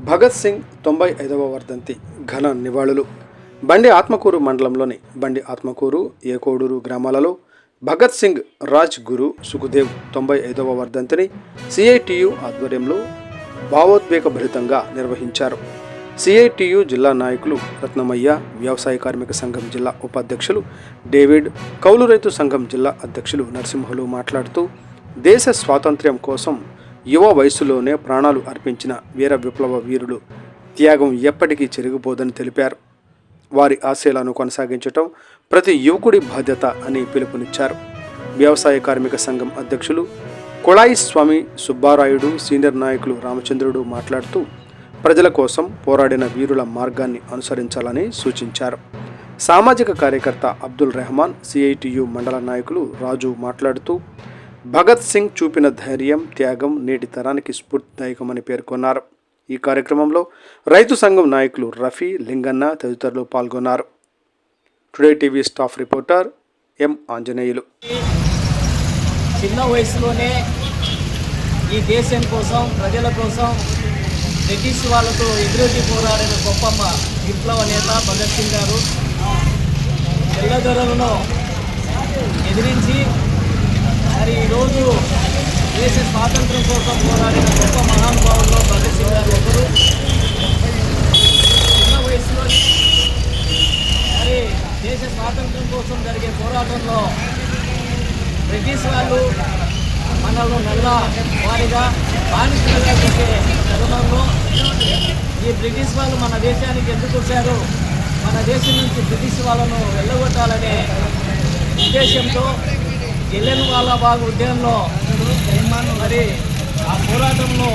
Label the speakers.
Speaker 1: భగత్ సింగ్ 95వ వర్ధంతి ఘన నివాళులు. బండి ఆత్మకూరు మండలంలోని బండి ఆత్మకూరు, ఏకోడూరు గ్రామాలలో భగత్ సింగ్ రాజ్ గురు సుఖదేవ్ 95వ వర్ధంతిని సిఐటియు ఆధ్వర్యంలో భావోద్వేగభరితంగా నిర్వహించారు. సిఐటియు జిల్లా నాయకులు రత్నమయ్య, వ్యవసాయ కార్మిక సంఘం జిల్లా ఉపాధ్యక్షులు డేవిడ్, కౌలు రైతు సంఘం జిల్లా అధ్యక్షులు నరసింహులు మాట్లాడుతూ, దేశ స్వాతంత్ర్యం కోసం యువ వయసులోనే ప్రాణాలు అర్పించిన వీర విప్లవ వీరులు త్యాగం ఎప్పటికీ చెరిగిపోదని తెలిపారు. వారి ఆశయాలను కొనసాగించటం ప్రతి యువకుడి బాధ్యత అని పిలుపునిచ్చారు. వ్యవసాయ కార్మిక సంఘం అధ్యక్షులు కొళాయి స్వామి సుబ్బారాయుడు, సీనియర్ నాయకులు రామచంద్రుడు మాట్లాడుతూ, ప్రజల కోసం పోరాడిన వీరుల మార్గాన్ని అనుసరించాలని సూచించారు. సామాజిక కార్యకర్త అబ్దుల్ రెహమాన్, సిఐటియు మండల నాయకులు రాజు మాట్లాడుతూ, భగత్ సింగ్ చూపిన ధైర్యం, త్యాగం నేటి తరానికి స్ఫూర్తిదాయకమని పేర్కొన్నారు. ఈ కార్యక్రమంలో రైతు సంఘం నాయకులు రఫీ, లింగన్న తదితరులు పాల్గొన్నారు. టుడే టీవీ స్టాఫ్ రిపోర్టర్ ఎం ఆంజనేయులు.
Speaker 2: చిన్న వయసులోనే ఈ దేశం కోసం, ప్రజల కోసం బ్రిటిష్ వాళ్ళతో ఎదురెడ్డి పోరాడిన గొప్ప విప్లవ నేత భగత్ సింగ్ గారు. తెల్లదొరలను ఎదిరించి మరి ఈరోజు దేశ స్వాతంత్రం కోసం పోరాడిన గొప్ప మహానుభావుల్లో భగత్ సింగ్ గారు ఒకరు. చిన్న వయసులో మరి దేశ స్వాతంత్రం కోసం జరిగే పోరాటంలో బ్రిటిష్ వాళ్ళు మనల్ని నల్ల వారిగా బానిసలుగా చేసే తరుణంలో ఈ బ్రిటిష్ వాళ్ళు మన దేశానికి ఎందుకు వచ్చారు, మన దేశం నుంచి బ్రిటిష్ వాళ్ళను వెళ్ళగొట్టాలనే ఉద్దేశంతో జలియన్వాలా బాగ్ ఉద్యమంలో మరి ఆ పోరాటంలో